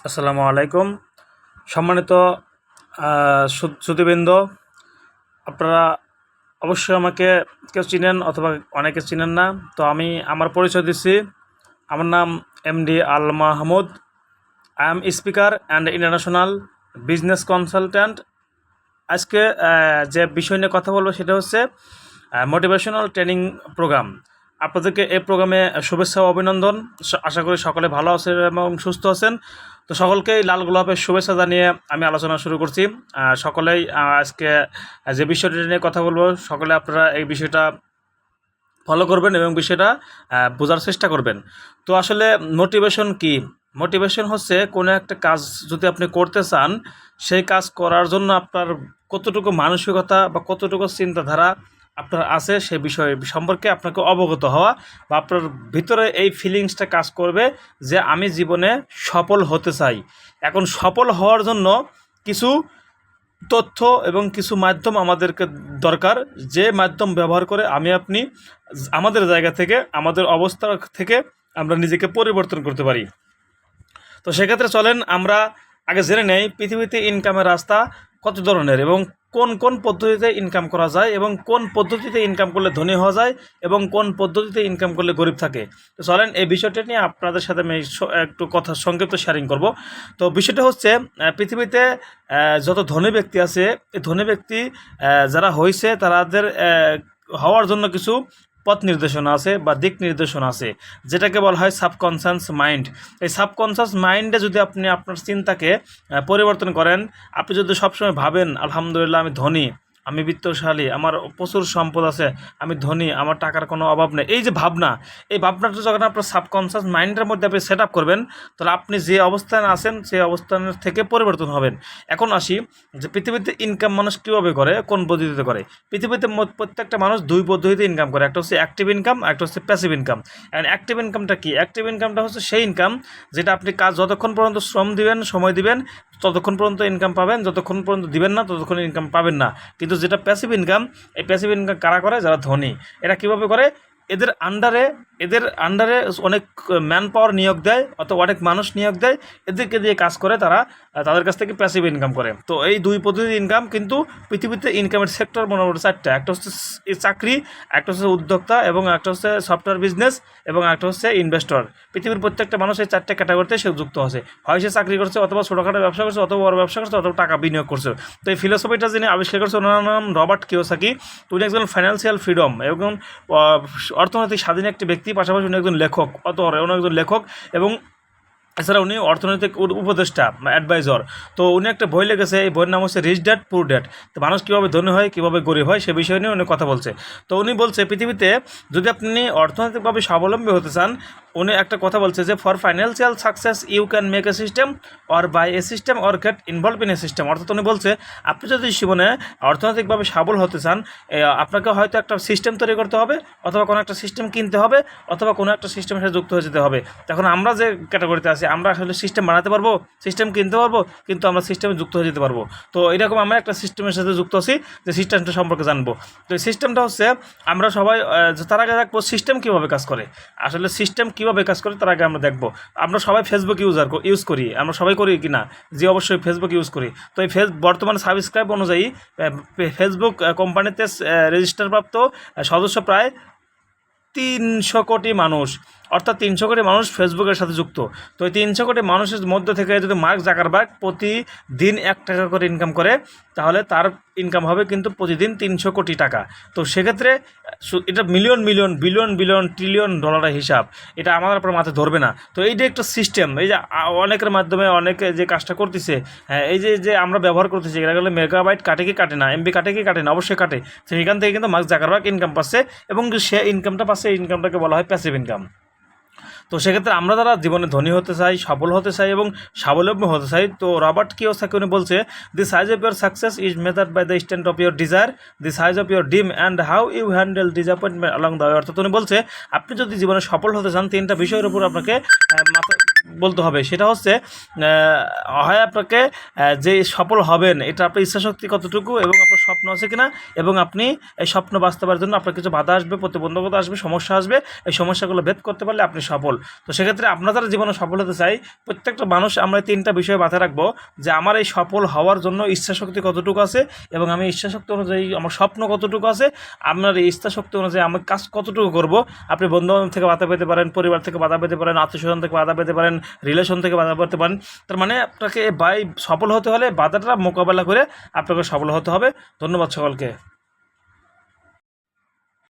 আসসালামু আলাইকুম। সম্মানিত শ্রোতৃবৃন্দ, আপনারা অবশ্যই আমাকে কেউ চিনেন অথবা অনেকে চিনেন না। তো আমি আমার পরিচয় দিচ্ছি। আমার নাম MD Al Mahmud. I am speaker and international business consultant. আজকে যে বিষয় নিয়ে কথা বলবো সেটা হচ্ছে মোটিভেশনাল ট্রেনিং প্রোগ্রাম। আপনাদেরকে এই প্রোগ্রামে শুভেচ্ছা ও অভিনন্দন। আশা করি সকলে ভালো আছেন এবং সুস্থ আছেন। তো সকলকেই লাল গোলাপের শুভেচ্ছা জানিয়ে আমি আলোচনা শুরু করছি। সকলেই আজকে যে বিষয়টি নিয়ে কথা বলবো, সকলে আপনারা এই বিষয়টা ফলো করবেন এবং বিষয়টা বোঝার চেষ্টা করবেন। তো আসলে মোটিভেশন কি? মোটিভেশন হচ্ছে কোনো একটা কাজ যদি আপনি করতে চান, সেই কাজ করার জন্য আপনার কতটুকু মানসিকতা বা কতটুকু চিন্তাধারা আপনার আছে সে বিষয় সম্পর্কে আপনাকে অবগত হওয়া, বা আপনার ভিতরে এই ফিলিংসটা কাজ করবে যে আমি জীবনে সফল হতে চাই। এখন সফল হওয়ার জন্য কিছু তথ্য এবং কিছু মাধ্যম আমাদেরকে দরকার, যে মাধ্যম ব্যবহার করে আমি আপনি আমাদের জায়গা থেকে, আমাদের অবস্থা থেকে আমরা নিজেকে পরিবর্তন করতে পারি। তো সেক্ষেত্রে চলেন আমরা আগে জেনে নেই পৃথিবীতে ইনকামের রাস্তা কত ধরনের এবং কোন কোন পদ্ধতিতে ইনকাম করা যায়, এবং কোন পদ্ধতিতে ইনকাম করলে ধনী হওয়া যায়, এবং কোন পদ্ধতিতে ইনকাম করলে গরিব থাকে। তো চলেন এই বিষয়টা নিয়ে আপনাদের সাথে আমি একটু কথা সংক্ষিপ্ত শেয়ারিং করব। তো বিষয়টা হচ্ছে পৃথিবীতে যত ধনী ব্যক্তি আছে, এই ধনী ব্যক্তি যারা হয়েছে তাদের হওয়ার জন্য কিছু পথ নির্দেশনা আছে বা দিক নির্দেশনা আছে, যেটাকে বলা হয় সাবকনসিয়াস মাইন্ড। এই সাবকনসিয়াস মাইন্ডে যদি আপনি আপনার চিন্তাকে পরিবর্তন করেন, আপনি যদি সবসময় ভাবেন আলহামদুলিল্লাহ আমি ধনী, আমি বিত্তশালী, আমার প্রচুর সম্পদ আছে, আমি ধনী, আমার টাকার কোনো অভাব নেই, এই যে ভাবনা, এই ভাবনাটা যখন আপনার সাবকনসিয়াস মাইন্ডের মধ্যে আপনি সেট আপ করবেন, তাহলে আপনি যে অবস্থানে আছেন সেই অবস্থানের থেকে পরিবর্তন হবেন। এখন আসি যে পৃথিবীতে ইনকাম মানুষ কীভাবে করে, কোন পদ্ধতিতে করে। পৃথিবীতে প্রত্যেকটা মানুষ দুই পদ্ধতিতে ইনকাম করে, একটা হচ্ছে অ্যাক্টিভ ইনকাম, একটা হচ্ছে প্যাসিভ ইনকাম। অ্যান্ড অ্যাক্টিভ ইনকামটা কি? অ্যাক্টিভ ইনকামটা হচ্ছে সেই ইনকাম যেটা আপনি কাজ যতক্ষণ পর্যন্ত শ্রম দিবেন, সময় দিবেন, ততক্ষণ পর্যন্ত ইনকাম পাবেন, যতক্ষণ পর্যন্ত দিবেন না ততক্ষণ ইনকাম পাবেন না। কিন্তু যেটা প্যাসিভ ইনকাম, এই প্যাসিভ ইনকাম কারা করে? যারা ধনী। এরা কীভাবে করে? এদের আন্ডারে অনেক ম্যান পাওয়ার নিয়োগ দেয়, অথবা অনেক মানুষ নিয়োগ দেয়, এদেরকে দিয়ে কাজ করে, তাদের কাছ থেকে প্যাসিভ ইনকাম করে। তো এই দুই পদ্ধতির ইনকাম, কিন্তু পৃথিবীতে ইনকামের সেক্টর মোটামুটি চারটা। একটা হচ্ছে চাকরি, একটা হচ্ছে উদ্যোক্তা, এবং একটা হচ্ছে সফটওয়্যার বিজনেস, এবং একটা হচ্ছে ইনভেস্টর। পৃথিবীর প্রত্যেকটা মানুষ এই চারটে ক্যাটাগরিতে সে যুক্ত আছে। হয় সে চাকরি করছে, অথবা ছোটোখাটো ব্যবসা করছে, অথবা বড় ব্যবসা করছে, অথবা টাকা বিনিয়োগ করছে। তো এই ফিলোসফিটা যিনি আবিষ্কার করছে ওনার নাম রবার্ট কিওসাকি। তো উনি একজন ফাইন্যান্সিয়াল ফ্রিডম এবং অর্থনৈতিক স্বাধীন একটি ব্যক্তি, পাশাপাশি উনি একজন লেখক, উনি একজন লেখক, এবং এছাড়া উনি অর্থনৈতিক উপদেষ্টা, অ্যাডভাইজর। তো উনি একটা বই লিখেছে, এই বইয়ের নাম হচ্ছে রিচ ড্যাড পুর ড্যাড। তো মানুষ কীভাবে ধনী হয়, কীভাবে গরিব হয়, সে বিষয় নিয়ে উনি কথা বলছে। তো উনি বলছে পৃথিবীতে যদি আপনি অর্থনৈতিকভাবে স্বাবলম্বী হতে চান, উনি একটা কথা বলছে যে for financial success you can make a system or buy a system or get involve in a system. অর্থাৎ উনি বলছে আপনি যদি জীবনে অর্থনৈতিকভাবে সবল হতে চান, আপনাকে হয়তো একটা সিস্টেম তৈরি করতে হবে, অথবা কোনো একটা সিস্টেম কিনতে হবে, অথবা কোনো একটা সিস্টেমের সাথে যুক্ত হয়ে যেতে হবে। তখন আমরা যে ক্যাটাগরিতে আছি, আমরা আসলে সিস্টেম বানাতে পারবো, সিস্টেম কিনতে পারবো, কিন্তু আমরা সিস্টেমে যুক্ত হয়ে যেতে পারবো। তো এরকম আমরা একটা সিস্টেমের সাথে যুক্ত আছি, যে সিস্টেমটা সম্পর্কে জানবো। তো এই সিস্টেমটা হচ্ছে আমরা সবাই তার আগে দেখবো সিস্টেম কীভাবে কাজ করে। আসলে সিস্টেম কীভাবে কাজ করে তার আগে আমরা দেখবো। আমরা সবাই ফেসবুক ইউজ করি, আমরা সবাই করি কি না? যে অবশ্যই ফেসবুক ইউজ করি। তো এই বর্তমানে সাবস্ক্রাইব অনুযায়ী ফেসবুক কোম্পানিতে রেজিস্টারপ্রাপ্ত সদস্য প্রায় 300 কোটি মানুষ। অর্থাৎ 300 কোটি মানুষ ফেসবুকের সাথে যুক্ত। তো এই 300 কোটি মানুষের মধ্যে থেকে যদি মার্ক জাকারবার্গ প্রতিদিন 1 টাকা করে ইনকাম করে, তাহলে তার ইনকাম হবে কিন্তু প্রতিদিন 300 কোটি টাকা। তো সেক্ষেত্রে এটা million million billion billion trillion ডলারের হিসাব, এটা আমাদের আপনার মাথায় ধরবে না। তো এই যে একটা সিস্টেম, এই যে অনেকের মাধ্যমে অনেকে যে কাজটা করতেছে, হ্যাঁ, এই যে আমরা ব্যবহার করতেছি, এরা গেলে মেগাবাইট কাটে কি কাটে না, এমবি কাটে কি কাটে না, অবশ্যই কাটে। সেখান থেকে কিন্তু মার্ক জাকারবার্গ ইনকাম পাচ্ছে, এবং সে ইনকামটা পাচ্ছে, এই ইনকামটাকে বলা হয় প্যাসিভ ইনকাম। তো সেক্ষেত্রে আমরা যারা জীবনে ধনী হতে চাই, সফল হতে চাই এবং স্বাবলম্বী হতে চাই, তো রবার্ট কিওসাকি উনি বলছে the size of your success is measured by the extent of your desire, the size of your dream and how you handle disappointment along the way. অর্থাৎ উনি বলছে আপনি যদি জীবনে সফল হতে চান, 3টা বিষয়ের উপর আপনাকে বলতে হবে, সেটা হচ্ছে হয় আপনাকে যে সফল হবেন এটা আপনার ইচ্ছাশক্তি কতটুকু এবং আপনার স্বপ্ন আছে কিনা, এবং আপনি এই স্বপ্ন বাস্তবায়নের জন্য আপনার কিছু বাধা আসবে, প্রতিবন্ধকতা আসবে, সমস্যা আসবে, এই সমস্যাগুলো ভেদ করতে পারলে আপনি সফল। তো সেক্ষেত্রে আপনারা যারা জীবনে সফল হতে চাই, প্রত্যেকটা মানুষ আমরা এই 3টা বিষয় মাথায় রাখবো যে আমার এই সফল হওয়ার জন্য ইচ্ছাশক্তি কতটুকু আছে এবং আমি ইচ্ছাশক্তি অনুযায়ী আমার স্বপ্ন কতটুকু আছে, আপনার এই ইচ্ছাশক্তি অনুযায়ী আমি কাজ কতটুকু করব। আপনি বন্ধুবান্ধব থেকে বাধা পেতে পারেন, পরিবার থেকে বাধা পেতে পারেন, আত্মীয়স্বজন থেকে বাধা পেতে পারেন, রিলেশন থেকে বাধা পেতে পারেন। তার মানে আপনাকে সফল হতে হলে বাধাটা মোকাবেলা করে আপনাকে সফল হতে হবে। ধন্যবাদ সকলকে।